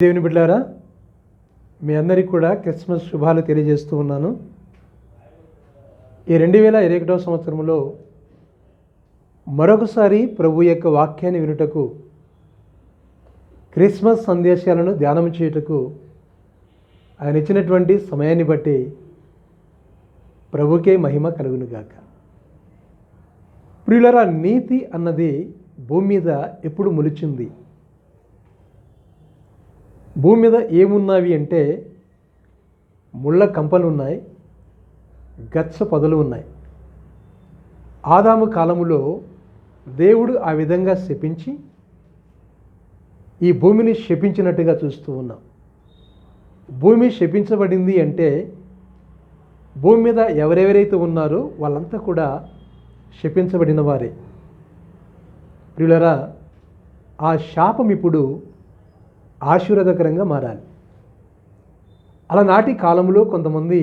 దేవుని బిడ్డలారా, మీ అందరికీ కూడా క్రిస్మస్ శుభాలు తెలియజేస్తూ ఉన్నాను. ఈ 2021వ సంవత్సరంలో మరొకసారి ప్రభు యొక్క వాక్యాన్ని వినుటకు, క్రిస్మస్ సందేశాలను ధ్యానం చేయుటకు ఆయన ఇచ్చినటువంటి సమయాన్ని బట్టి ప్రభుకే మహిమ కలుగునుగాక. ప్రియులారా, నీతి అన్నది భూమి మీద ఎప్పుడు మొలిచింది? భూమి మీద ఏమున్నవి అంటే ముళ్ళ కంపలు ఉన్నాయి, గచ్చ పొదలు ఉన్నాయి. ఆదాము కాలములో దేవుడు ఆ విధంగా శపించి ఈ భూమిని శపించినట్టుగా చూస్తూ ఉన్నాం. భూమి శపించబడింది అంటే భూమి మీద ఎవరెవరైతే ఉన్నారో వాళ్ళంతా కూడా శపించబడిన వారే. ప్రియులారా, ఆ శాపం ఇప్పుడు ఆశీర్వాదకరంగా మారాలి. అలనాటి కాలంలో కొంతమంది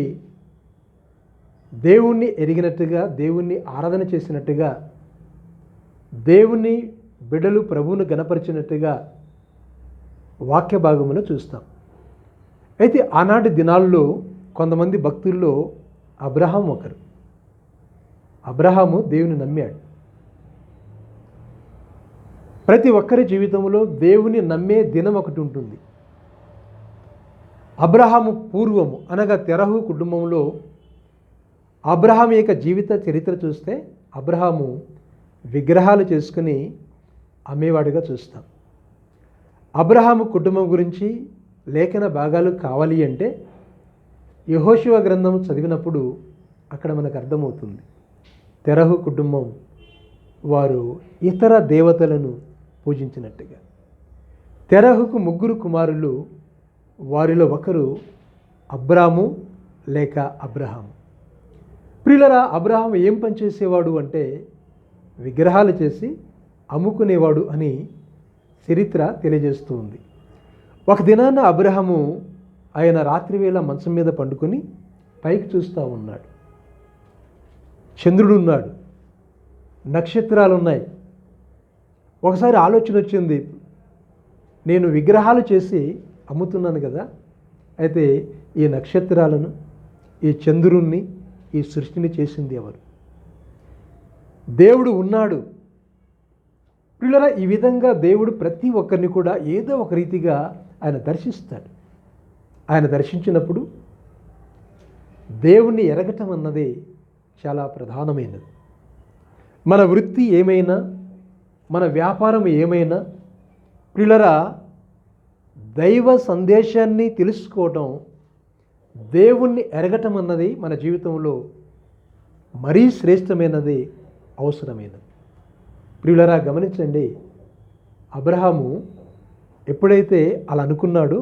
దేవుణ్ణి ఎరిగినట్టుగా, దేవుణ్ణి ఆరాధన చేసినట్టుగా, దేవుని బిడ్డలు ప్రభువును గణపరిచినట్టుగా వాక్య భాగమును చూస్తాం. అయితే ఆనాటి దినాల్లో కొంతమంది భక్తుల్లో అబ్రహాం ఒకరు. అబ్రహాము దేవుని నమ్మాడు. ప్రతి ఒక్కరి జీవితంలో దేవుని నమ్మే దినం ఒకటి ఉంటుంది. అబ్రహాము పూర్వము అనగా తెరహు కుటుంబంలో అబ్రహాం యొక్క జీవిత చరిత్ర చూస్తే అబ్రహాము విగ్రహాలు చేసుకుని అమ్మేవాడిగా చూస్తాం. అబ్రహాము కుటుంబం గురించి లేఖన భాగాలు కావాలి అంటే యెహోషువ గ్రంథం చదివినప్పుడు అక్కడ మనకు అర్థమవుతుంది. తెరహు కుటుంబం వారు ఇతర దేవతలను పూజించినట్టుగా. తెరహుకు 3 కుమారులు, వారిలో ఒకరు అబ్రాము లేక అబ్రహాము. ప్రియులరా, అబ్రహాము ఏం పని చేసేవాడు అంటే విగ్రహాలు చేసి అమ్ముకునేవాడు అని చరిత్ర తెలియజేస్తూ ఉంది. ఒక దినాన అబ్రహాము ఆయన రాత్రివేళ మంచం మీద పండుకొని పైకి చూస్తూ ఉన్నాడు. చంద్రుడు ఉన్నాడు, నక్షత్రాలు ఉన్నాయి. ఒకసారి ఆలోచన వచ్చింది, నేను విగ్రహాలు చేసి అమ్ముతున్నాను కదా, అయితే ఈ నక్షత్రాలను, ఈ చంద్రుణ్ణి, ఈ సృష్టిని చేసింది ఎవరు? దేవుడు ఉన్నాడు. పిల్లరా, ఈ విధంగా దేవుడు ప్రతి ఒక్కరిని కూడా ఏదో ఒక రీతిగా ఆయన దర్శిస్తాడు. ఆయన దర్శించినప్పుడు దేవుణ్ణి ఎరగటం అన్నది చాలా ప్రధానమైనది. మన వృత్తి ఏమైనా, మన వ్యాపారం ఏమైనా, ప్రియులరా, దైవ సందేశాన్ని తెలుసుకోవటం, దేవుణ్ణి ఎరగటం అన్నది మన జీవితంలో మరీ శ్రేష్టమైనది, అవసరమైనది. ప్రియులరా, గమనించండి, అబ్రహాము ఎప్పుడైతే అలా అనుకున్నాడో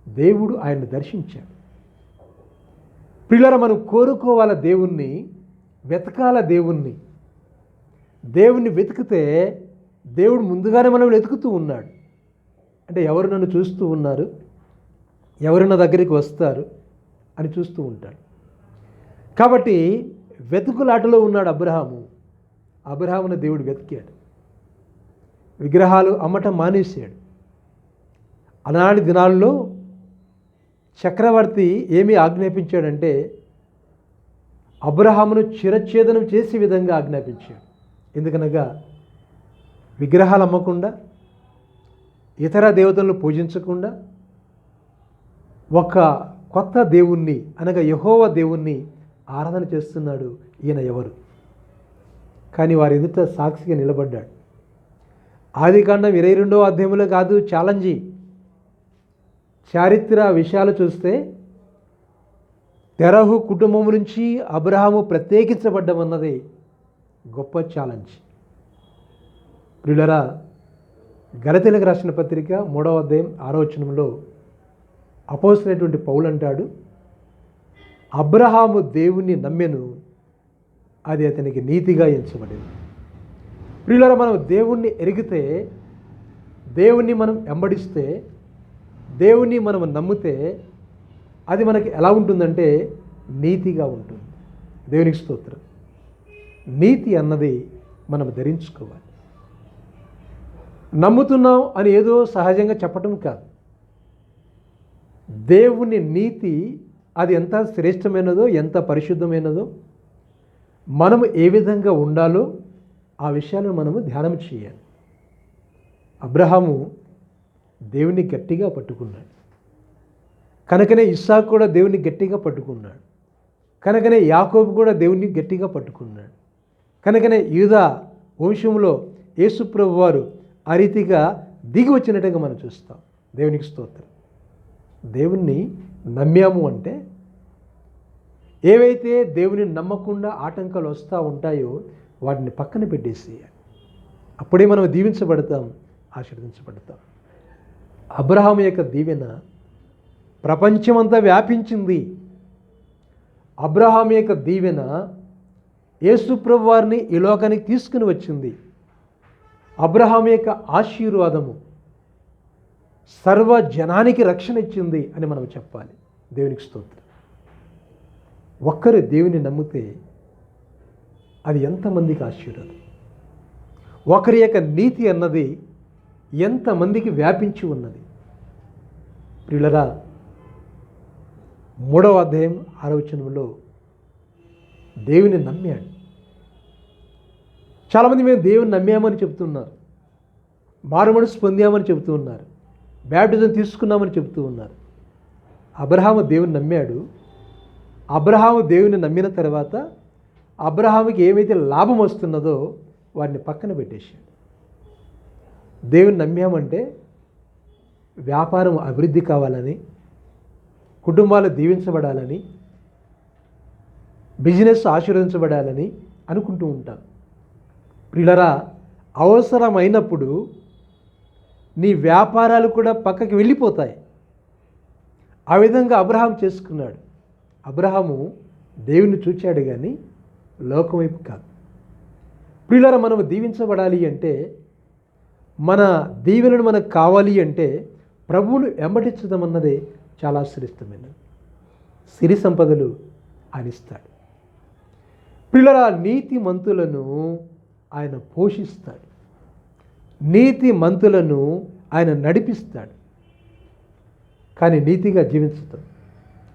దేవుడు ఆయన్ని దర్శించాడు. ప్రియులరా, మనం కోరుకోవాల దేవుణ్ణి, వెతకాల దేవుణ్ణి. దేవుణ్ణి వెతికితే దేవుడు ముందుగానే మనం వెతుకుతూ ఉన్నాడు. అంటే ఎవరు నన్ను చూస్తూ ఉన్నారు, ఎవరు నా దగ్గరికి వస్తారు అని చూస్తూ ఉంటాడు. కాబట్టి వెతుకులాటలో ఉన్నాడు అబ్రహాము. అబ్రహామును దేవుడు వెతికాడు. విగ్రహాలు అమ్మటం మానేశాడు. ఆనాటి దినాల్లో చక్రవర్తి ఏమి ఆజ్ఞాపించాడంటే అబ్రహామును శిరచ్ఛేదనం చేసే విధంగా ఆజ్ఞాపించాడు. ఎందుకనగా విగ్రహాలు అమ్మకుండా, ఇతర దేవతలను పూజించకుండా ఒక కొత్త దేవుణ్ణి అనగా యెహోవా దేవుణ్ణి ఆరాధన చేస్తున్నాడు ఈయన ఎవరు? కానీ వారి ఎదుట సాక్షిగా నిలబడ్డాడు. ఆదికాండం 22వ అధ్యాయంలో కాదు ఛాలెంజీ, చారిత్ర విషయాలు చూస్తే తెరహు కుటుంబం నుంచి అబ్రహాము ప్రత్యేకించబడ్డమన్నది గొప్ప ఛాలెంజ్. ప్రియులరా, గలతీయులకు రాసిన పత్రిక 3వ అధ్యాయం 6వ వచనంలో అపోస్తలుడైనటువంటి పౌలు అంటాడు, అబ్రహాము దేవుణ్ణి నమ్మెను, అది అతనికి నీతిగా ఎంచబడింది. ప్రియులరా, మనం దేవుణ్ణి ఎరిగితే, దేవుణ్ణి మనం వెంబడిస్తే, దేవుణ్ణి మనం నమ్మితే అది మనకి ఎలా ఉంటుందంటే నీతిగా ఉంటుంది. దేవునికి స్తోత్రం. నీతి అన్నది మనం ధరించుకోవాలి. నమ్ముతున్నాం అని ఏదో సహజంగా చెప్పటం కాదు. దేవుని నీతి అది ఎంత శ్రేష్టమైనదో, ఎంత పరిశుద్ధమైనదో, మనము ఏ విధంగా ఉండాలో ఆ విషయాలను మనము ధ్యానం చేయాలి. అబ్రహాము దేవుని గట్టిగా పట్టుకున్నాడు, కనుకనే ఇస్సాకు కూడా దేవుని గట్టిగా పట్టుకున్నాడు, కనుకనే యాకోబు కూడా దేవుని గట్టిగా పట్టుకున్నాడు, కనుకనే యూదా వంశంలో యేసుప్రభు వారు ఆ రీతిగా దిగి వచ్చినట్టుగా మనం చూస్తాం. దేవునికి స్తోత్రం. దేవుణ్ణి నమ్మాము అంటే ఏవైతే దేవుని నమ్మకుండా ఆటంకాలు వస్తూ ఉంటాయో వాటిని పక్కన పెట్టేసేయాలి. అప్పుడే మనం దీవించబడతాం, ఆశీర్వదించబడతాం. అబ్రహాము యొక్క దీవెన ప్రపంచమంతా వ్యాపించింది. అబ్రహాము యొక్క దీవెన యేసుప్రభు వారిని ఈ లోకానికి తీసుకుని వచ్చింది. అబ్రహాము యొక్క ఆశీర్వాదము సర్వ జనానికి రక్షణ ఇచ్చింది అని మనం చెప్పాలి. దేవునికి స్తోత్రం. ఒక్కరు దేవుని నమ్మితే అది ఎంతమందికి ఆశీర్వాదం. ఒకరి యొక్క నీతి అన్నది ఎంతమందికి వ్యాపించి ఉన్నది. ప్రియులరా, 3వ అధ్యాయం 6వ వచనంలో దేవుని నమ్మాడు. చాలామంది మేము దేవుని నమ్మామని చెప్తున్నారు, మారుమనసు పొందామని చెబుతూ ఉన్నారు, బ్యాప్టిజం తీసుకున్నామని చెబుతూ ఉన్నారు. అబ్రహాము దేవుని నమ్మాడు. అబ్రహాము దేవుని నమ్మిన తర్వాత అబ్రహాముకి ఏమైతే లాభం వస్తున్నదో వాడిని పక్కన పెట్టేశాడు. దేవుని నమ్మామంటే వ్యాపారం అభివృద్ధి కావాలని, కుటుంబాలు దీవించబడాలని, బిజినెస్ ఆశీర్వదించబడాలని అనుకుంటూ ఉంటాం. ప్రియులరా, అవసరమైనప్పుడు నీ వ్యాపారాలు కూడా పక్కకి వెళ్ళిపోతాయి. ఆ విధంగా అబ్రహాం చేసుకున్నాడు. అబ్రహాము దేవుని చూచాడు కానీ లోకం వైపు కాదు. ప్రియులరా, మనము దీవించబడాలి అంటే, మన దీవెనలు మనకు కావాలి అంటే ప్రభువును వెంబడించడం అన్నదే చాలా శ్రేష్టమైనది. సిరి సంపదలు ఆయన ఇస్తాడు. ప్రియులరా, నీతి మంతులను ఆయన పోషిస్తాడు, నీతి మంతులను ఆయన నడిపిస్తాడు. కానీ నీతిగా జీవించుతాం,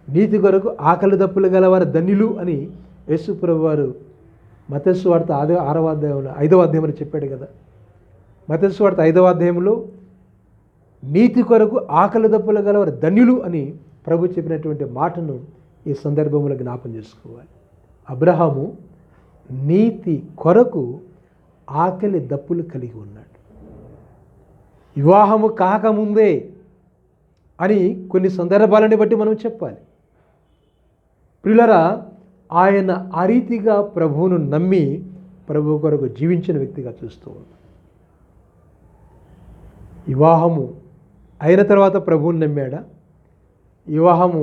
నీతి కొరకు ఆకలి దప్పులు గలవారు ధన్యులు అని యేసుప్రభు వారు మత్తయి సువార్త 6వ అధ్యాయంలో 5వ అధ్యాయంలో చెప్పాడు కదా. మత్తయి సువార్త 5వ అధ్యాయంలో నీతి కొరకు ఆకలి దప్పులు గలవారు ధన్యులు అని ప్రభు చెప్పినటువంటి మాటను ఈ సందర్భంలో జ్ఞాపం చేసుకోవాలి. అబ్రహాము నీతి కొరకు ఆకలి దప్పులు కలిగి ఉన్నాడు. వివాహము కాకముందే అని కొన్ని సందర్భాలని బట్టి మనం చెప్పాలి. ప్రియులరా, ఆయన ఆ రీతిగా ప్రభువును నమ్మి ప్రభు కొరకు జీవించిన వ్యక్తిగా చూస్తూ ఉన్నాం. వివాహము అయిన తర్వాత ప్రభువుని నమ్మాడా, వివాహము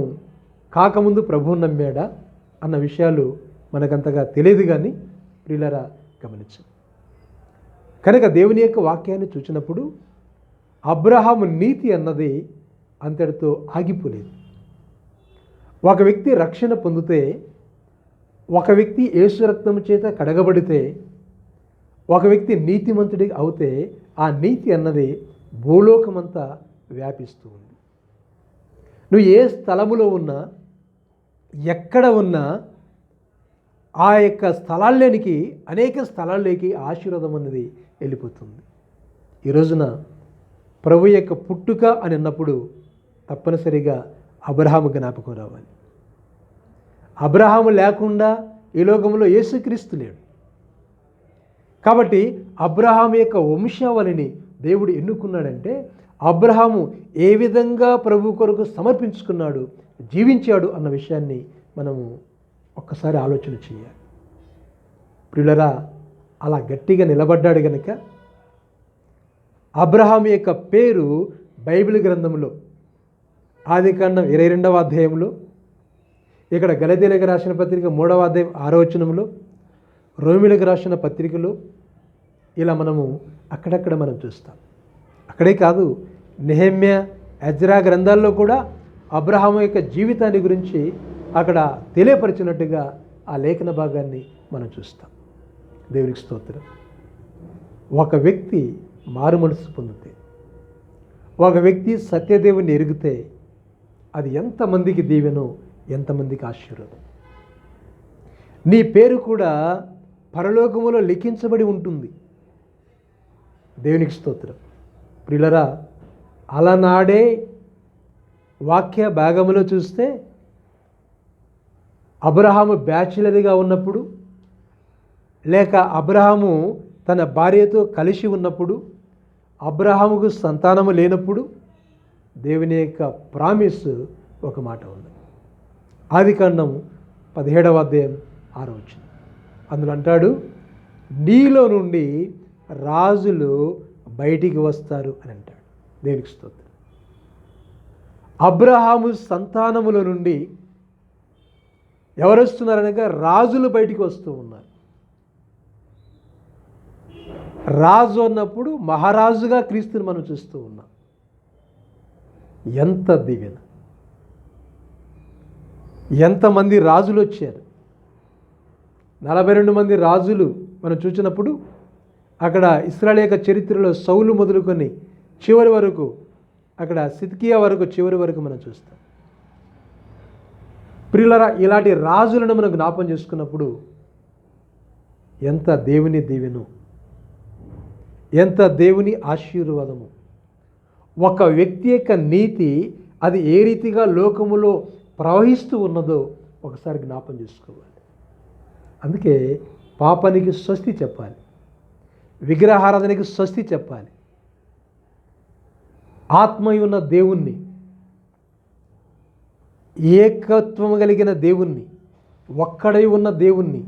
కాకముందు ప్రభువుని నమ్మాడా అన్న విషయాలు మనకంతగా తెలియదు. కానీ ప్రియులరా, గమనించండి. కనుక దేవుని యొక్క వాక్యాన్ని చూసినప్పుడు అబ్రహాము నీతి అన్నది అంతటితో ఆగిపోలేదు. ఒక వ్యక్తి రక్షణ పొందితే, ఒక వ్యక్తి యేసు రక్తము చేత కడగబడితే, ఒక వ్యక్తి నీతిమంతుడి అవుతే ఆ నీతి అన్నది భూలోకమంతా వ్యాపిస్తూ ఉంది. నువ్వు ఏ స్థలములో ఉన్నా, ఎక్కడ ఉన్నా, ఆ యొక్క స్థలాల్లోనికి అనేక స్థలాల్లోకి ఆశీర్వాదం అన్నది వెళ్ళిపోతుంది. ఈ రోజున ప్రభు యొక్క పుట్టుక అని అన్నప్పుడు తప్పనిసరిగా అబ్రహాము జ్ఞాపకం రావాలి. అబ్రహాము లేకుండా ఈ లోకంలో యేసుక్రీస్తు లేడు. కాబట్టి అబ్రహాము యొక్క వంశావళిని దేవుడు ఎన్నుకున్నాడంటే అబ్రహాము ఏ విధంగా ప్రభు కొరకు సమర్పించుకున్నాడు, జీవించాడు అన్న విషయాన్ని మనము ఒక్కసారి ఆలోచన చేయాలి. ప్రియులరా, అలా గట్టిగా నిలబడ్డాడు గనుక అబ్రహాము యొక్క పేరు బైబిల్ గ్రంథంలో ఆదికాండం 22వ అధ్యాయంలో, ఇక్కడ గలతీయులకు రాసిన పత్రిక 3వ అధ్యాయం 6వ వచనంలో, రోమీయులకు రాసిన పత్రికలో ఇలా మనము అక్కడక్కడ మనం చూస్తాం. అక్కడే కాదు, నెహెమ్యా, ఎజ్రా గ్రంథాల్లో కూడా అబ్రహాము యొక్క జీవితాన్ని గురించి అక్కడ తెలియపరిచినట్టుగా ఆ లేఖన భాగాన్ని మనం చూస్తాం. దేవునికి స్తోత్రం. ఒక వ్యక్తి మారు మనసు పొందితే, ఒక వ్యక్తి సత్యదేవుని ఎరిగితే అది ఎంతమందికి దీవెనో, ఎంతమందికి ఆశీర్వాదం. నీ పేరు కూడా పరలోకములో లిఖించబడి ఉంటుంది. దేవునికి స్తోత్రం. ప్రియులరా, అలనాడే వాక్య భాగములో చూస్తే అబ్రహాము బ్యాచిలర్గా ఉన్నప్పుడు, లేక అబ్రహాము తన భార్యతో కలిసి ఉన్నప్పుడు, అబ్రహాముకు సంతానము లేనప్పుడు దేవుని యొక్క ప్రామిస్ ఒక మాట ఉంది. ఆదికాండం 17వ అధ్యాయం 6వ వచనం. అందులో అంటాడు, నీలో నుండి రాజులు బయటికి వస్తారు అని అంటాడు. దేవునికి స్తోత్రం. అబ్రహాము సంతానముల నుండి ఎవరు వస్తున్నారనగా రాజులు బయటికి వస్తూ ఉన్నారు. రాజు అన్నప్పుడు మహారాజుగా క్రీస్తుని మనం చూస్తూ ఉన్నాం. ఎంత దీవెన! ఎంతమంది రాజులు వచ్చారు. 42 మంది రాజులు మనం చూసినప్పుడు అక్కడ ఇశ్రాయేలు యొక్క చరిత్రలో సౌలు మొదలుకొని చివరి వరకు, అక్కడ సిద్కియా వరకు, చివరి వరకు మనం చూస్తాం. ప్రియులరా, ఇలాంటి రాజులను మనం జ్ఞాపం చేసుకున్నప్పుడు ఎంత దేవుని దీవెను, ఎంత దేవుని ఆశీర్వాదము. ఒక వ్యక్తి యొక్క నీతి అది ఏ రీతిగా లోకములో ప్రవహిస్తూ ఉన్నదో ఒకసారి జ్ఞాపం చేసుకోవాలి. అందుకే పాపానికి స్వస్తి చెప్పాలి, విగ్రహారాధనకి స్వస్తి చెప్పాలి. ఆత్మయ్య ఉన్న దేవుణ్ణి, ఏకత్వము కలిగిన దేవుణ్ణి, ఒక్కడై ఉన్న దేవుణ్ణి,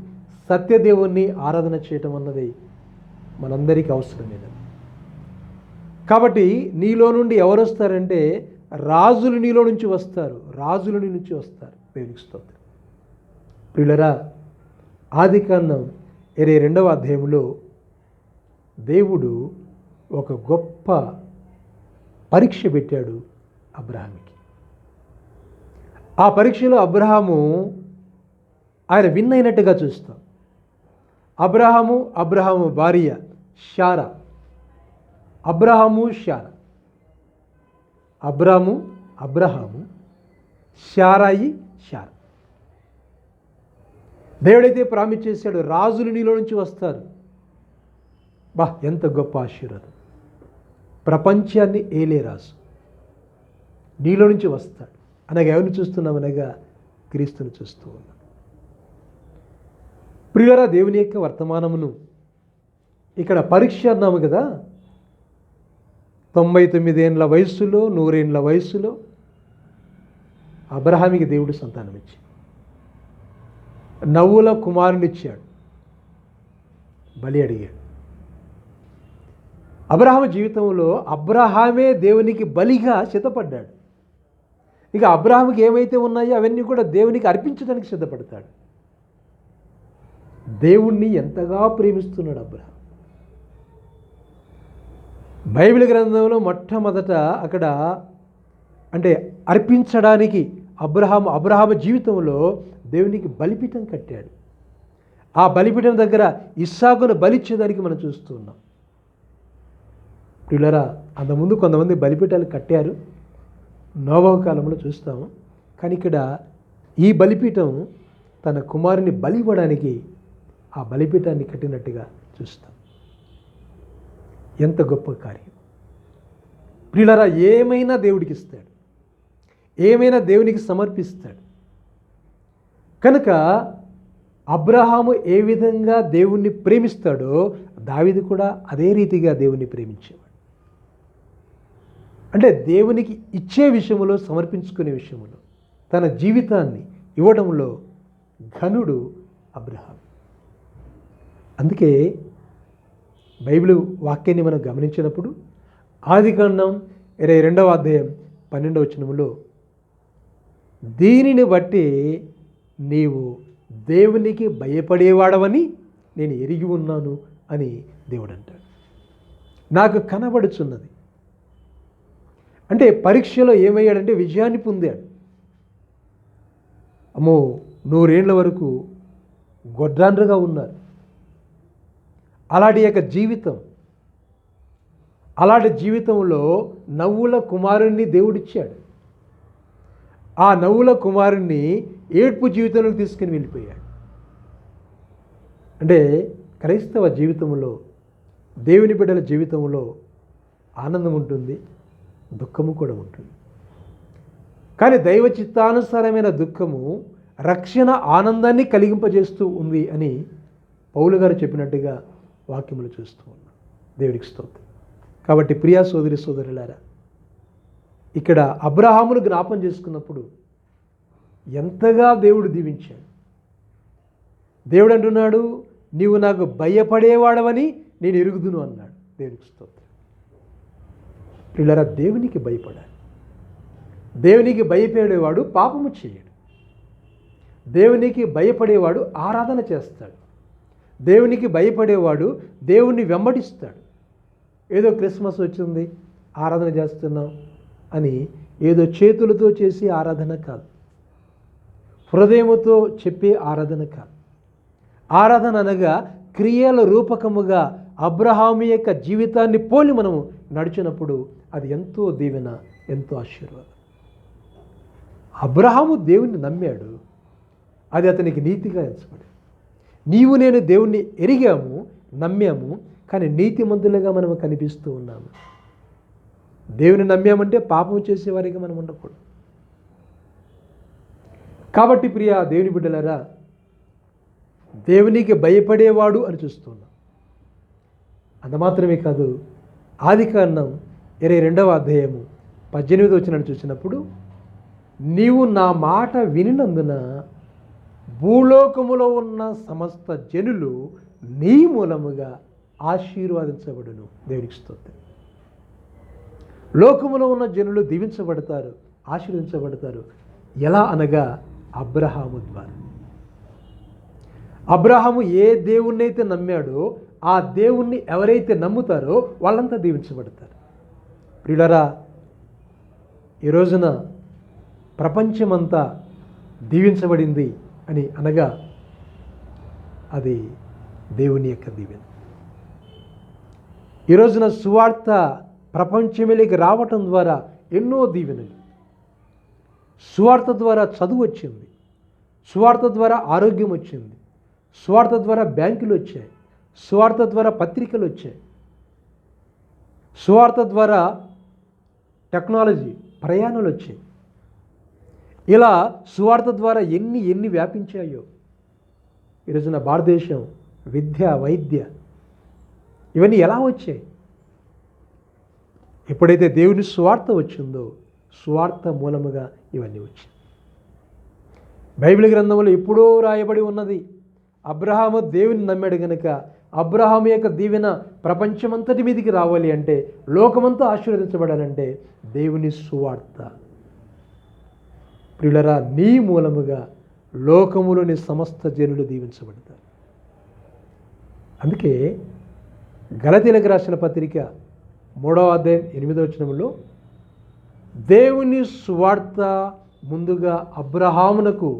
సత్యదేవుణ్ణి ఆరాధన చేయటం అన్నది మనందరికీ అవసరమైనది. కాబట్టి నీలో నుండి ఎవరు వస్తారంటే రాజులు నీలో నుంచి వస్తారు, రాజుల నుంచి వస్తారు. దేవునికి స్తోత్రం. ప్రియులరా, ఆదికాండం 22వ అధ్యాయంలో దేవుడు ఒక గొప్ప పరీక్ష పెట్టాడు అబ్రహాముకి. ఆ పరీక్షలో ఆయన విన్ అయినట్టుగా చూస్తాం. అబ్రహాము భార్య శారా, అబ్రహాము శారాయి శారా. దేవుడైతే ప్రామిస్ చేశాడు, రాజులు నీలో నుంచి వస్తారు. ఎంత గొప్ప ఆశీర్వాదం. ప్రపంచాన్ని ఏలే రాజు నీలో నుంచి వస్తాడు అనగా ఎవరిని చూస్తున్నామనగా క్రీస్తుని చూస్తూ ఉన్నాం. ప్రియులరా, దేవుని యొక్క వర్తమానమును ఇక్కడ పరీక్ష అన్నాము కదా. 99 ఏండ్ల వయస్సులో, 100 ఏండ్ల వయస్సులో అబ్రహాముకి దేవుడు సంతానం ఇచ్చాడు. నవ్వుల కుమారునిచ్చాడు, బలి అడిగాడు. అబ్రహాము జీవితంలో అబ్రహామే దేవునికి బలిగా సిద్ధపడ్డాడు. ఇక అబ్రహాముకి ఏమైతే ఉన్నాయో అవన్నీ కూడా దేవునికి అర్పించడానికి సిద్ధపడతాడు. దేవుణ్ణి ఎంతగా ప్రేమిస్తున్నాడు అబ్రహాం. బైబిల్ గ్రంథంలో మొట్టమొదట అక్కడ అంటే అర్పించడానికి అబ్రహాము జీవితంలో దేవునికి బలిపీఠం కట్టాడు. ఆ బలిపీఠం దగ్గర ఇస్సాకును బలిచ్చేదానికి మనం చూస్తూ ఉన్నాం. ప్రియులరా, అంతకుముందు కొంతమంది బలిపీఠాలు కట్టారు, నోవహు కాలంలో చూస్తాము. కానీ ఇక్కడ ఈ బలిపీఠం తన కుమారుని బలి ఇవ్వడానికి ఆ బలిపీఠాన్ని కట్టినట్టుగా చూస్తాం. ఎంత గొప్ప కార్యం. ప్రియులరా, ఏమైనా దేవుడికి ఇస్తాడు, ఏమైనా దేవునికి సమర్పిస్తాడు. కనుక అబ్రహాము ఏ విధంగా దేవుణ్ణి ప్రేమిస్తాడో దావీదు కూడా అదే రీతిగా దేవుణ్ణి ప్రేమించేవాడు. అంటే దేవునికి ఇచ్చే విషయంలో, సమర్పించుకునే విషయంలో, తన జీవితాన్ని ఇవ్వడంలో ఘనుడు అబ్రహాం. అందుకే బైబిల్ వాక్యాన్ని మనం గమనించినప్పుడు ఆదికాండం 22వ అధ్యాయం 12వ వచనములో, దీనిని బట్టి నీవు దేవునికి భయపడేవాడవని నేను ఎరిగి ఉన్నాను అని దేవుడు అంటాడు. నాకు కనబడుచున్నది అంటే పరీక్షలో ఏమయ్యాడంటే విజయాన్ని పొందాడు. అమ్మో, 100 ఏండ్ల వరకు గొడ్రాండ్రుగా ఉన్నారు. అలాంటి యొక్క జీవితం, అలాంటి జీవితంలో నవ్వుల కుమారుణ్ణి దేవుడిచ్చాడు. ఆ నవ్వుల కుమారుణ్ణి ఏడ్పు జీవితంలోకి తీసుకుని వెళ్ళిపోయాడు. అంటే క్రైస్తవ జీవితంలో, దేవుని బిడ్డల జీవితంలో ఆనందం ఉంటుంది, దుఃఖము కూడా ఉంటుంది. కానీ దైవ చిత్తానుసారమైన దుఃఖము రక్షణ ఆనందాన్ని కలిగింపజేస్తూ ఉంది అని పౌలు గారు చెప్పినట్టుగా వాక్యములు చూస్తూ ఉన్నాం. దేవునికి స్తోత్రం. కాబట్టి ప్రియా సోదరి సోదరులారా, ఇక్కడ అబ్రహామును జ్ఞాపం చేసుకున్నప్పుడు ఎంతగా దేవుడు దీవించాడు. దేవుడు అంటున్నాడు, నీవు నాకు భయపడేవాడవని నేను ఎరుగుదును అన్నాడు. దేవునికి స్తోత్రం. పిల్లరా, దేవునికి భయపడాలి. దేవునికి భయపడేవాడు పాపము చేయడు. దేవునికి భయపడేవాడు ఆరాధన చేస్తాడు. దేవునికి భయపడేవాడు దేవుణ్ణి వెంబడిస్తాడు. ఏదో క్రిస్మస్ వచ్చింది ఆరాధన చేస్తున్నాం అని ఏదో చేతులతో చేసే ఆరాధన కాదు, హృదయముతో చెప్పే ఆరాధన కాదు. ఆరాధన అనగా క్రియల రూపకముగా అబ్రహాము యొక్క జీవితాన్ని పోలి మనము నడిచినప్పుడు అది ఎంతో దీవెన, ఎంతో ఆశీర్వాదం. అబ్రహాము దేవుణ్ణి నమ్మాడు, అది అతనికి నీతిగా ఎంచబడింది. నీవు నేను దేవుణ్ణి ఎరిగాము, నమ్మాము, కానీ నీతిమంతులుగా మనము కనిపిస్తూ ఉన్నాము. దేవుని నమ్మామంటే పాపం చేసేవారిగా మనం ఉండకూడదు. కాబట్టి ప్రియ దేవుని బిడ్డలారా, దేవునికి భయపడేవాడు అని చూస్తున్నాం. అంత మాత్రమే కాదు, ఆదికాండం 22వ అధ్యాయము 18వ వచనాన్ని చూసినప్పుడు, నీవు నా మాట వినినందున భూలోకములో ఉన్న సమస్త జనులు నీ మూలముగా ఆశీర్వాదించబడును. దేవునికి స్తోత్రం. లోకములో ఉన్న జనులు దీవించబడతారు, ఆశీర్వదించబడతారు. ఎలా అనగా అబ్రహాము ద్వారా. అబ్రహాము ఏ దేవుణ్ణైతే నమ్మాడో ఆ దేవుణ్ణి ఎవరైతే నమ్ముతారో వాళ్ళంతా దీవించబడతారు. ప్రియులరా, ఈ రోజున ప్రపంచమంతా దీవించబడింది అని అనగా అది దేవుని యొక్క దీవెన. ఈ రోజున సువార్త ప్రపంచంలోకి రావటం ద్వారా ఎన్నో దీవెనలు. సువార్త ద్వారా చదువు వచ్చింది, సువార్త ద్వారా ఆరోగ్యం వచ్చింది, సువార్త ద్వారా బ్యాంకులు వచ్చాయి, సువార్త ద్వారా పత్రికలు వచ్చాయి, సువార్త ద్వారా టెక్నాలజీ ప్రయాణాలు వచ్చాయి. ఇలా సువార్త ద్వారా ఎన్ని వ్యాపించాయో. ఈరోజున భారతదేశం విద్య, వైద్య ఇవన్నీ ఎలా వచ్చాయి? ఎప్పుడైతే దేవుని సువార్త వచ్చిందో సువార్త మూలముగా ఇవన్నీ వచ్చాయి. బైబిల్ గ్రంథంలో ఎప్పుడో రాయబడి ఉన్నది, అబ్రహాము దేవుని నమ్మాడు కనుక అబ్రహాము యొక్క దీవెన ప్రపంచమంతటి మీదకి రావాలి అంటే, లోకమంతా ఆశీర్వదించబడాలంటే దేవుని సువార్త. ప్రియులరా, నీ మూలముగా లోకములోని సమస్త జనులు దీవించబడతారు. అందుకే గలతీయులకు రాసిన పత్రిక 3వ అధ్యాయం 8వ వచనంలో దేవుని సువార్త ముందుగా అబ్రహామునకు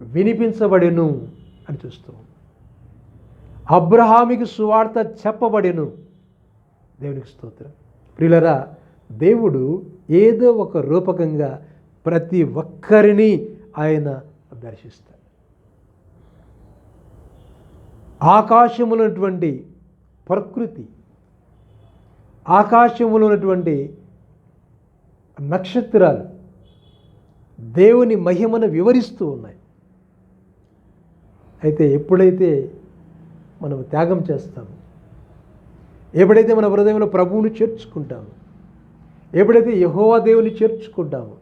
వినిపించబడెను అని చూస్తాం. అబ్రహాముకి సువార్త చెప్పబడెను. దేవునికి స్తోత్రం. ప్రియులరా, దేవుడు ఏదో ఒక రూపకంగా ప్రతి ఒక్కరిని ఆయన దర్శిస్తాడు. ఆకాశములో ఉన్నటువంటి ప్రకృతి, ఆకాశములో ఉన్నటువంటి నక్షత్రాలు దేవుని మహిమను వివరిస్తూ ఉన్నాయి. అయితే ఎప్పుడైతే మనం త్యాగం చేస్తామో, ఎప్పుడైతే మన హృదయంలో ప్రభువుని చేర్చుకుంటామో, ఎప్పుడైతే యెహోవా దేవుని చేర్చుకుంటామో,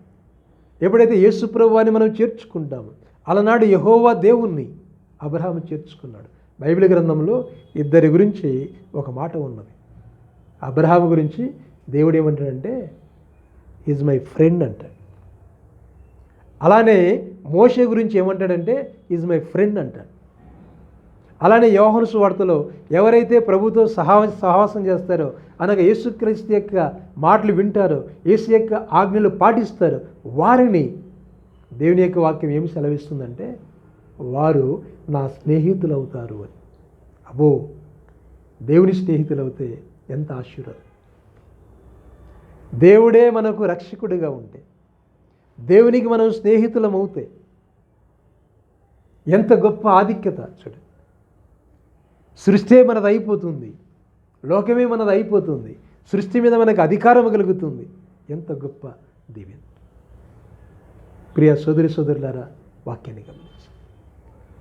ఎప్పుడైతే యేసు ప్రభువాని మనం చేర్చుకుంటామో, అలనాడు యెహోవా దేవుణ్ణి అబ్రహాము చేర్చుకున్నాడు. బైబిల్ గ్రంథంలో ఇద్దరి గురించి ఒక మాట ఉన్నది. అబ్రహాము గురించి దేవుడు ఏమంటాడంటే, ఈజ్ మై ఫ్రెండ్ అంటాడు. అలానే మోషే గురించి ఏమంటాడంటే, ఈజ్ మై ఫ్రెండ్ అంటాడు. అలానే యోహాను సువార్తలో ఎవరైతే ప్రభుతో సహవాసం చేస్తారో, అనగా యేసుక్రీస్తు యొక్క మాటలు వింటారో, యేసు యొక్క ఆజ్ఞలు పాటిస్తారో వారిని దేవుని యొక్క వాక్యం ఏమి సెలవిస్తుందంటే, వారు నా స్నేహితులు అవుతారు అని. అబ్బో, దేవుని స్నేహితులు అవుతే ఎంత ఆశీర్వాదం. దేవుడే మనకు రక్షకుడిగా ఉంటే, దేవునికి మనం స్నేహితులం అవుతే ఎంత గొప్ప ఆధిక్యత చూడు. సృష్టి మనది అయిపోతుంది, లోకమే మనది అయిపోతుంది, సృష్టి మీద మనకు అధికారం కలుగుతుంది. ఎంత గొప్ప దీవెన. ప్రియ సోదరి సోదరులారా, వాక్యాన్ని గమనించు.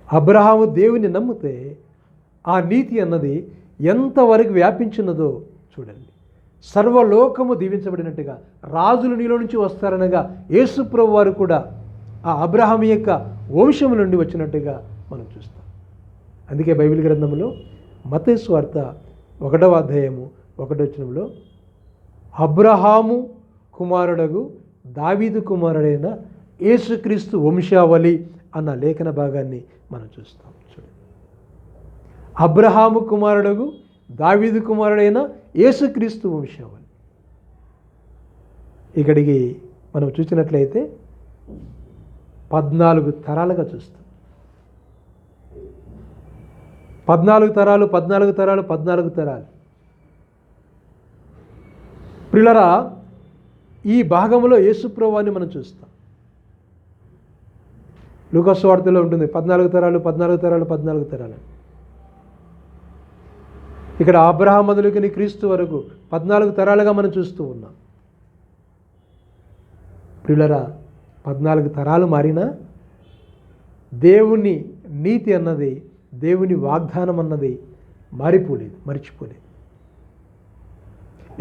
అబ్రహాము దేవుని నమ్మితే ఆ నీతి అన్నది ఎంతవరకు వ్యాపించున్నదో చూడండి. సర్వలోకము దీవించబడినట్టుగా రాజులు నీలో నుంచి వస్తారనగా యేసు ప్రభు వారు కూడా ఆ అబ్రహాము యొక్క వంశము నుండి వచ్చినట్టుగా మనం చూస్తాం. అందుకే బైబిల్ గ్రంథంలో మత్తయి సువార్త 1వ అధ్యాయము 1వ వచనంలో అబ్రహాము కుమారుడగు దావీదు కుమారుడైన యేసుక్రీస్తు వంశావళి అన్న లేఖన భాగాన్ని మనం చూస్తాం. చూడండి, అబ్రహాము కుమారుడగు దావీదు కుమారుడైన యేసుక్రీస్తు వంశావళి. ఇక్కడికి మనం చూసినట్లయితే 14 తరాలుగా చూస్తాం. 14 తరాలు 14 తరాలు 14 తరాలు. ప్రియులారా, ఈ భాగంలో యేసు ప్రభువుని మనం చూస్తాం. లూకా సువార్తలో ఉంటుంది 14 తరాలు 14 తరాలు 14 తరాలు. ఇక్కడ అబ్రహాము మొదలుకొని క్రీస్తు వరకు 14 తరాలుగా మనం చూస్తూ ఉన్నాం. ప్రియులారా, 14 తరాలు మారినా దేవుని నీతి అన్నది, దేవుని వాగ్దానం అన్నది మారిపోలేదు, మర్చిపోలేదు.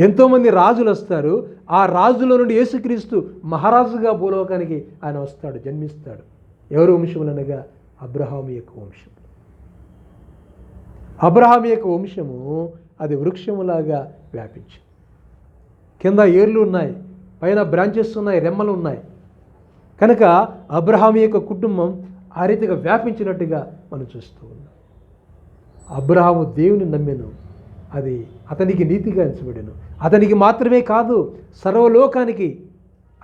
ఎంతోమంది రాజులు వస్తారు. ఆ రాజుల నుండి యేసుక్రీస్తు మహారాజుగా భూలోకానికి ఆయన వస్తాడు, జన్మిస్తాడు. ఎవరు వంశములు అనగా అబ్రహాము యొక్క వంశం. అబ్రహాము యొక్క వంశము అది వృక్షములాగా వ్యాపించింది. కింద ఏర్లు ఉన్నాయి, పైన బ్రాంచెస్ ఉన్నాయి, రెమ్మలు ఉన్నాయి. కనుక అబ్రహాము యొక్క కుటుంబం ఆ రీతిగా వ్యాపించినట్టుగా మనం చూస్తూ ఉన్నాం. అబ్రహాము దేవుని నమ్మెను, అది అతనికి నీతిగా ఎంచబడెను. అతనికి మాత్రమే కాదు, సర్వలోకానికి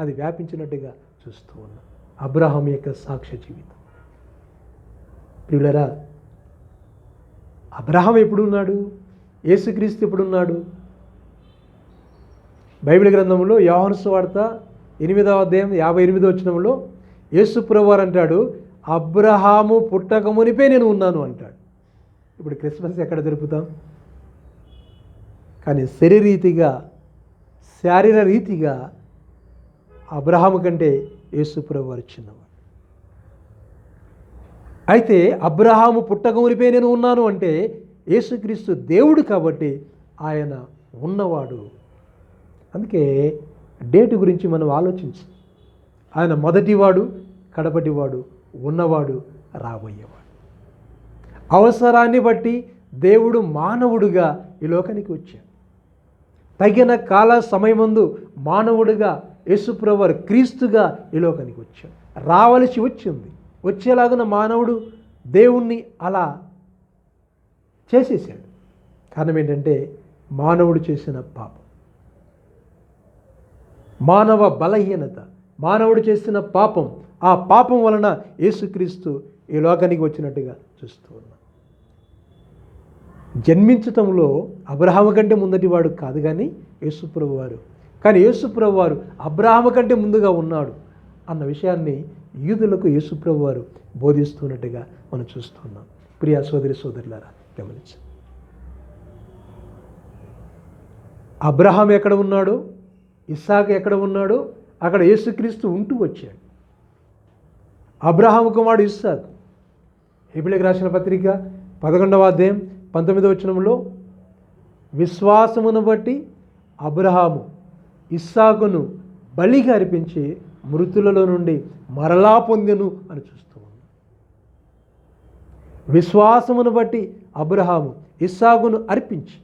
అది వ్యాపించినట్టుగా చూస్తూ ఉన్నాం. అబ్రహాము యొక్క సాక్ష్య జీవితం. ప్రియులరా, అబ్రహాము ఎప్పుడున్నాడు? యేసుక్రీస్తు ఎప్పుడున్నాడు? బైబిల్ గ్రంథంలో యోహాను సువార్త 8వ అధ్యాయం 58వ వచనంలో యేసు ప్రభువారు అంటాడు, అబ్రహాము పుట్టక మునిపే నేను ఉన్నాను అంటాడు. ఇప్పుడు క్రిస్మస్ ఎక్కడ జరుపుతాం? కానీ శారీర రీతిగా అబ్రహాము కంటే యేసు ప్రభువారు చిన్నవాడు. అయితే అబ్రహాము పుట్టక మునిపే నేను ఉన్నాను అంటే యేసుక్రీస్తు దేవుడు కాబట్టి ఆయన ఉన్నవాడు. అందుకే డేటు గురించి మనం ఆలోచించి, ఆయన మొదటివాడు, కడపటివాడు, ఉన్నవాడు, రాబోయేవాడు. అవసరాన్ని బట్టి దేవుడు మానవుడుగా ఈ లోకానికి వచ్చాడు. తగిన కాల సమయమందు మానవుడిగా యేసుప్రభువారు క్రీస్తుగా ఈ లోకానికి వచ్చాడు. రావలసి వచ్చింది. వచ్చేలాగున మానవుడు దేవుణ్ణి అలా చేసేసాడు. కారణం ఏంటంటే మానవుడు చేసిన పాపం, మానవ బలహీనత, మానవుడు చేసిన పాపం. ఆ పాపం వలన యేసుక్రీస్తు ఈ లోకానికి వచ్చినట్టుగా చూస్తూ ఉన్నాం. జన్మించటంలో అబ్రహాము కంటే ముందటివాడు కాదు కానీ యేసుప్రభువారు. కానీ యేసుప్రభువారు అబ్రహాము కంటే ముందుగా ఉన్నాడు అన్న విషయాన్ని యూదులకు యేసుప్రభువారు బోధిస్తున్నట్టుగా మనం చూస్తున్నాం. ప్రియ సోదరి సోదరులారా, గమనించండి. అబ్రహాం ఎక్కడ ఉన్నాడో, ఇస్సాకు ఎక్కడ ఉన్నాడో అక్కడ యేసుక్రీస్తు ఉంటూ వచ్చాడు. అబ్రహాము కుమారుడు ఇస్సాకు. హెబ్రీయులకు రాసిన పత్రిక 11వ అధ్యాయం 19వ వచనంలో విశ్వాసమును బట్టి అబ్రహాము ఇస్సాకును బలిగా అర్పించి మృతులలో నుండి మరలా పొందెను అని చూస్తూ ఉన్నాం. విశ్వాసమును బట్టి అబ్రహాము ఇస్సాకును అర్పించి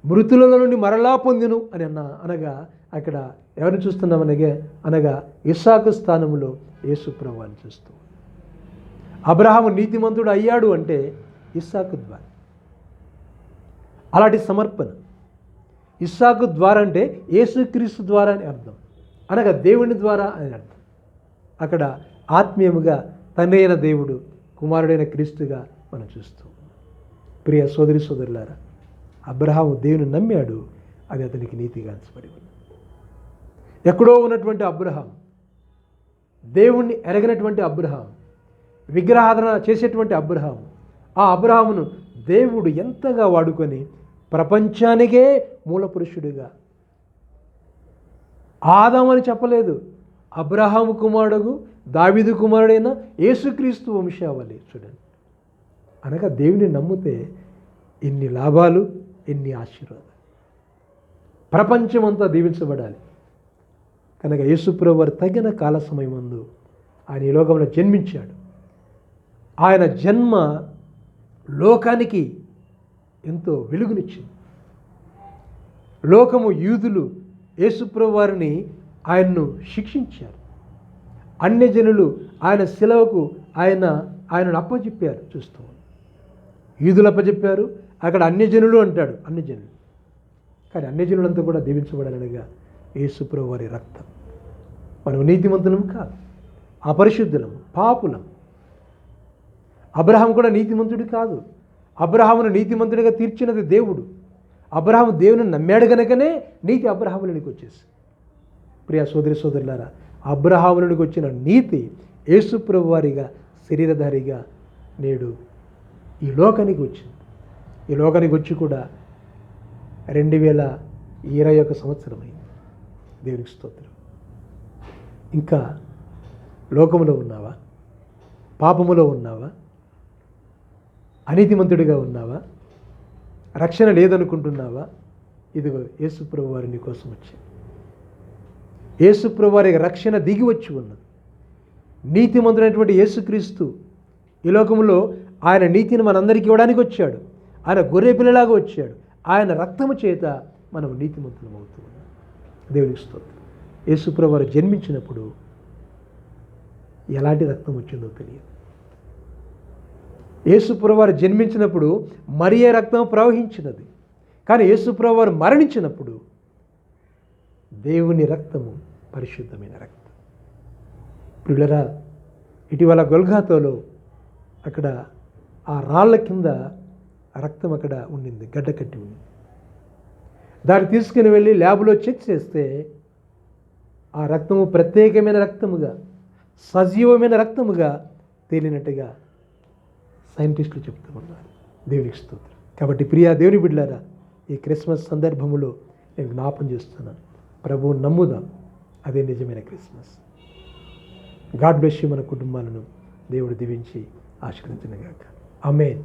మృతులలో నుండి మరలా పొందెను అని అనగా అక్కడ ఎవరిని చూస్తున్నాం అనగా ఇస్సాకు స్థానంలో యేసు ప్రభువుని చూస్తూ. అబ్రహాము నీతిమంతుడు అయ్యాడు అంటే ఇస్సాకు ద్వారా. అలాంటి సమర్పణ ఇస్సాకు ద్వారా అంటే యేసుక్రీస్తు ద్వారా అని అర్థం, అనగా దేవుని ద్వారా అని అర్థం. అక్కడ ఆత్మీయముగా తండ్రి అయిన దేవుడు, కుమారుడైన క్రీస్తుగా మనం చూస్తూ. ప్రియ సోదరి సోదరులారా, అబ్రహాము దేవుని నమ్మాడు, అది అతనికి నీతిగా ఎంచబడి ఉంది. ఎక్కడో ఉన్నటువంటి అబ్రహాం, దేవుణ్ణి ఎరగనటువంటి అబ్రహాం, విగ్రహాధన చేసేటువంటి అబ్రహాం, ఆ అబ్రహామును దేవుడు ఎంతగా వాడుకొని ప్రపంచానికే మూలపురుషుడిగా, ఆదాము అని చెప్పలేదు, అబ్రహాము కుమారుడు దావీదు కుమారుడైన యేసుక్రీస్తు వంశావళి చూడండి. అనగా దేవుని నమ్మితే ఎన్ని లాభాలు, ఎన్ని ఆశీర్వాదాలు. ప్రపంచమంతా దీవించబడాలి కనుక యేసుప్రభువు వారు తగిన కాల సమయమందు ఆయన ఈ లోకంలో జన్మించాడు. ఆయన జన్మ లోకానికి ఎంతో వెలుగునిచ్చింది. లోకము యూదులు యేసుప్రభువు వారిని ఆయన్ను శిక్షించారు. అన్యజనులు ఆయన శిలవకు ఆయనను అప్పచెప్పారు. చూస్తూ యూదులు అప్పచెప్పారు, అక్కడ అన్యజనులు అంటాడు, అన్యజనులు. కానీ అన్యజనులంతా కూడా దీవించబడాలనగా యేసుప్రభువు వారి రక్తం. మనం నీతిమంతులం కాదు, అపరిశుద్ధులము, పాపులం. అబ్రహాం కూడా నీతిమంతుడు కాదు. అబ్రహామును నీతిమంతుడిగా తీర్చినది దేవుడు. అబ్రహాము దేవుని నమ్మాడు కనుకనే నీతి అబ్రహాములోనికి వచ్చేసి. ప్రియ సోదరి సోదరులారా, అబ్రహాములోనికి వచ్చిన నీతి యేసుప్రభువు వారిగా శరీరధారిగా నేడు ఈ లోకానికి వచ్చింది. ఈ లోకానికి వచ్చి కూడా 2021 సంవత్సరం అయింది. దేవునికి స్తోత్రం. ఇంకా లోకములో ఉన్నావా? పాపములో ఉన్నావా? అనీతిమంతుడిగా ఉన్నావా? రక్షణ లేదనుకుంటున్నావా? ఇదిగో యేసుప్రభువు వారి నీ కోసం వచ్చాడు. యేసుప్రభువు వారి రక్షణ దిగి వచ్చి ఉన్నది. నీతిమంతుడైనటువంటి యేసుక్రీస్తు ఈ లోకంలో ఆయన నీతిని మనందరికీ ఇవ్వడానికి వచ్చాడు. ఆయన గొర్రె పిల్లలాగా వచ్చాడు. ఆయన రక్తము చేత మనం నీతిమంతులం అవుతూ ఉన్నాం. దేవునికి స్తోత్రం. యేసుప్రభువు వారు జన్మించినప్పుడు ఎలాంటి రక్తం వచ్చిందో తెలియదు. యేసుప్రభువు వారు జన్మించినప్పుడు మరియ రక్తం ప్రవహించినది. కానీ యేసుప్రభువు వారు మరణించినప్పుడు దేవుని రక్తము పరిశుద్ధమైన రక్తం. ప్రియులరా, ఇటీవల గొల్గాతాలో అక్కడ ఆ రాళ్ళ కింద రక్తం అక్కడ ఉండింది, గడ్డ కట్టి ఉంది. దాన్ని తీసుకుని వెళ్ళి ల్యాబ్లో చెక్ చేస్తే ఆ రక్తము ప్రత్యేకమైన రక్తముగా, సజీవమైన రక్తముగా తేలినట్టుగా సైంటిస్టులు చెప్తూ ఉన్నారు. దేవునికి స్తోత్రం. కాబట్టి ప్రియా దేవుని బిడ్డలారా, ఈ క్రిస్మస్ సందర్భములో నేను జ్ఞాపం చేస్తున్నాను, ప్రభువును నమ్ముదాం, అదే నిజమైన క్రిస్మస్. God bless you. మన కుటుంబాలను దేవుడు దీవించి ఆశీర్వదించుగాక. ఆమేన్.